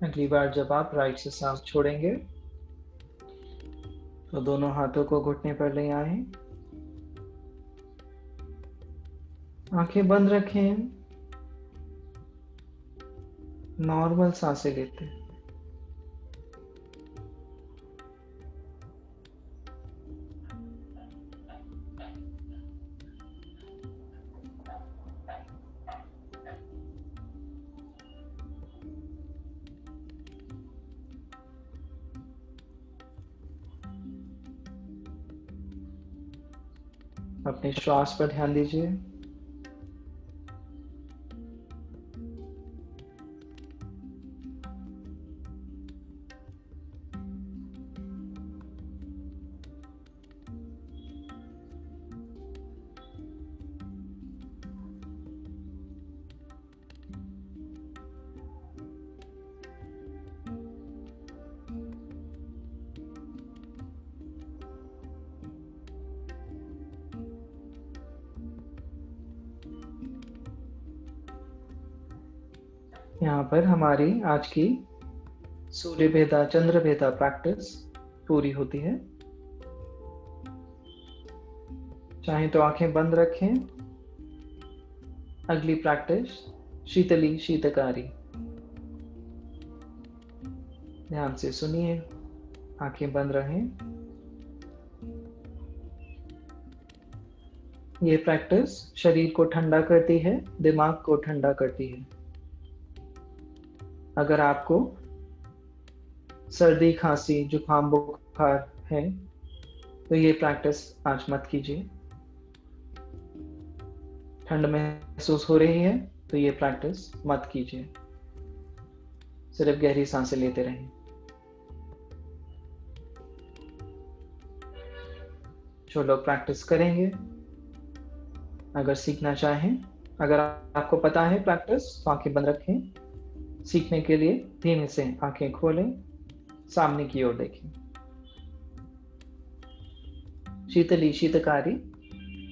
अगली बार जब आप राइट से सांस छोड़ेंगे तो दोनों हाथों को घुटने पर ले आए। आंखें बंद रखें। नॉर्मल सांसें लेते हैं। अपने श्वास पर ध्यान दीजिए। यहाँ पर हमारी आज की सूर्य भेदा चंद्र भेदा प्रैक्टिस पूरी होती है। चाहे तो आंखें बंद रखें। अगली प्रैक्टिस शीतली शीतकारी। ध्यान से सुनिए, आंखें बंद रहें। ये प्रैक्टिस शरीर को ठंडा करती है, दिमाग को ठंडा करती है। अगर आपको सर्दी, खांसी, जुकाम, बुखार है तो ये प्रैक्टिस आज मत कीजिए। ठंड महसूस हो रही है तो ये प्रैक्टिस मत कीजिए। सिर्फ गहरी सांसें लेते रहें। जो लोग प्रैक्टिस करेंगे, अगर सीखना चाहें, अगर आपको पता है प्रैक्टिस, तो आंखें बंद रखें। सीखने के लिए धीमे से आंखें खोलें, सामने की ओर देखें। शीतली शीतकारी,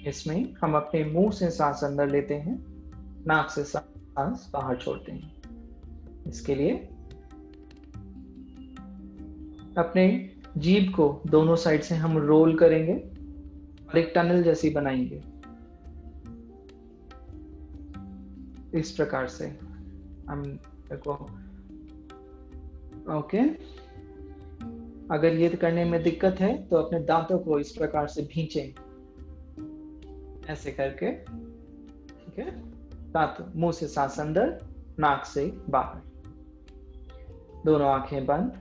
इसमें हम अपने मुंह से सांस अंदर लेते हैं, नाक से सांस बाहर छोड़ते हैं। इसके लिए अपने जीभ को दोनों साइड से हम रोल करेंगे और एक टनल जैसी बनाएंगे, इस प्रकार से हम देखो। ओके, अगर ये करने में दिक्कत है तो अपने दांतों को इस प्रकार से भींचें, ऐसे करके। ठीक है, दांत, मुंह से सांस अंदर, नाक से बाहर, दोनों आंखें बंद।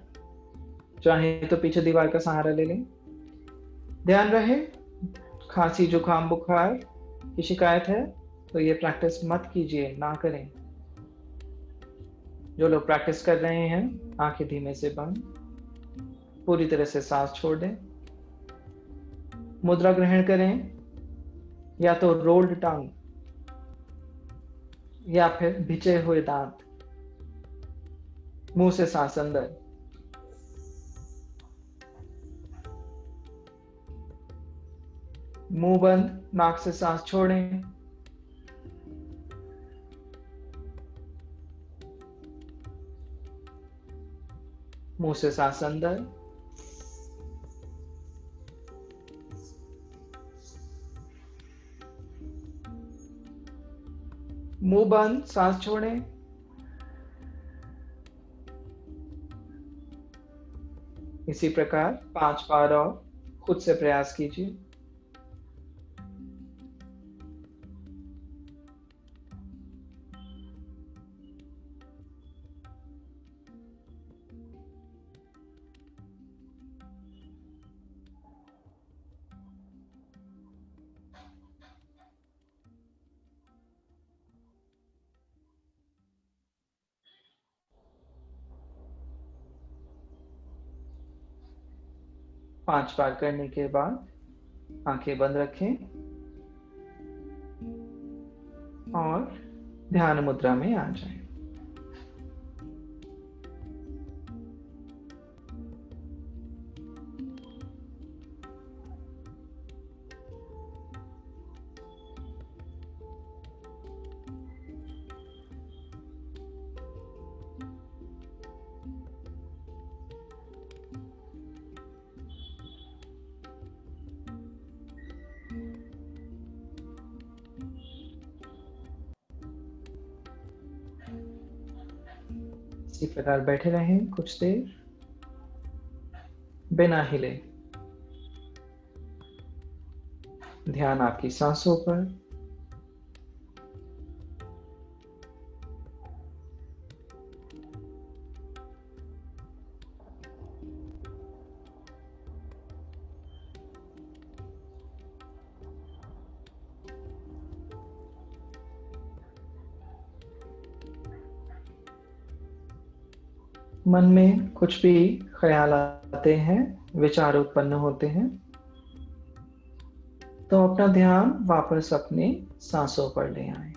चाहे तो पीछे दीवार का सहारा ले लें। ध्यान रहे, खांसी, जुकाम, बुखार की शिकायत है तो ये प्रैक्टिस मत कीजिए, ना करें। जो लोग प्रैक्टिस कर रहे हैं, आंखें धीमे से बंद, पूरी तरह से सांस छोड़ दें। मुद्रा ग्रहण करें, या तो रोल्ड टंग या फिर भिजे हुए दांत। मुंह से सांस अंदर, मुंह बंद, नाक से सांस छोड़ें। मुंह से सांस अंदर, मुंह बंद, सांस छोड़ें। इसी प्रकार 5 बार और खुद से प्रयास कीजिए। पांच बार करने के बाद आंखें बंद रखें और ध्यान मुद्रा में आ जाएं। इसी प्रकार बैठे रहें कुछ देर बिना हिले। ध्यान आपकी सांसों पर। मन में कुछ भी ख्याल आते हैं, विचार उत्पन्न होते हैं, तो अपना ध्यान वापस अपने सांसों पर ले आए।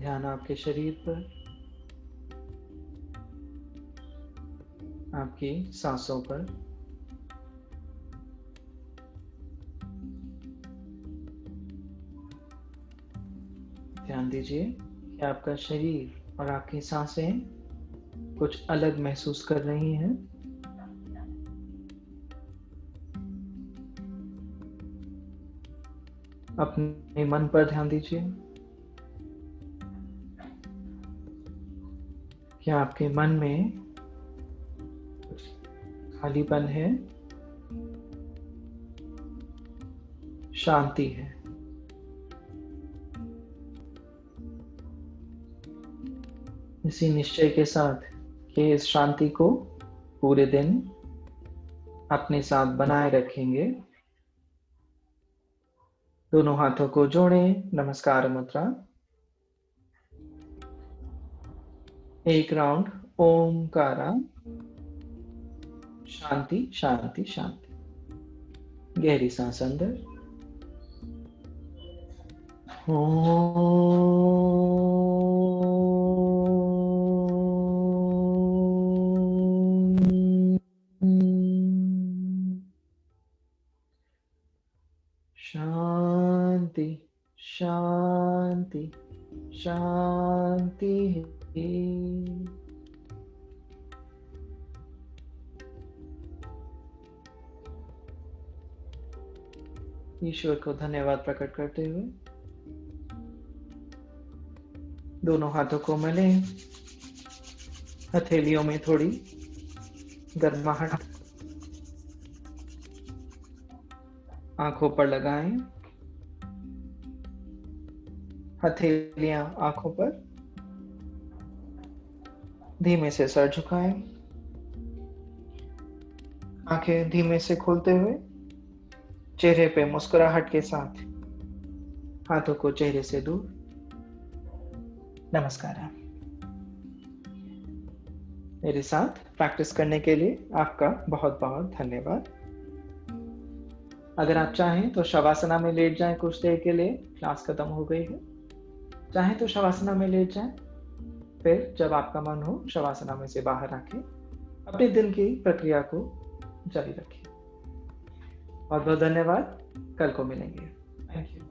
ध्यान आपके शरीर पर, आपकी सांसों पर। ध्यान दीजिए कि आपका शरीर और आपकी सांसें कुछ अलग महसूस कर रही हैं। अपने मन पर ध्यान दीजिए कि आपके मन में कुछ खालीपन है, शांति है। इसी निश्चय के साथ कि इस शांति को पूरे दिन अपने साथ बनाए रखेंगे, दोनों हाथों को जोड़ें, नमस्कार मुद्रा। एक राउंड ओमकारा, शांति शांति शांति। गहरी सांस अंदर, शांति शांति शांति। ईश्वर को धन्यवाद प्रकट करते हुए दोनों हाथों को मलें, हथेलियों में थोड़ी गर्माहट आंखों पर लगाएं, हथेलियां आंखों पर, धीमे से सर झुकाएं, आंखें धीमे से खोलते हुए चेहरे पे मुस्कुराहट के साथ हाथों को चेहरे से दूर। नमस्कार। मेरे साथ प्रैक्टिस करने के लिए आपका बहुत बहुत धन्यवाद। अगर आप चाहें तो शवासना में लेट जाएं कुछ देर के लिए, क्लास खत्म हो गई है। चाहें तो शवासना में लेट जाएं, फिर जब आपका मन हो शवासना में से बाहर आके अपने दिन की प्रक्रिया को जारी रखें। बहुत बहुत धन्यवाद, कल को मिलेंगे। Thank you.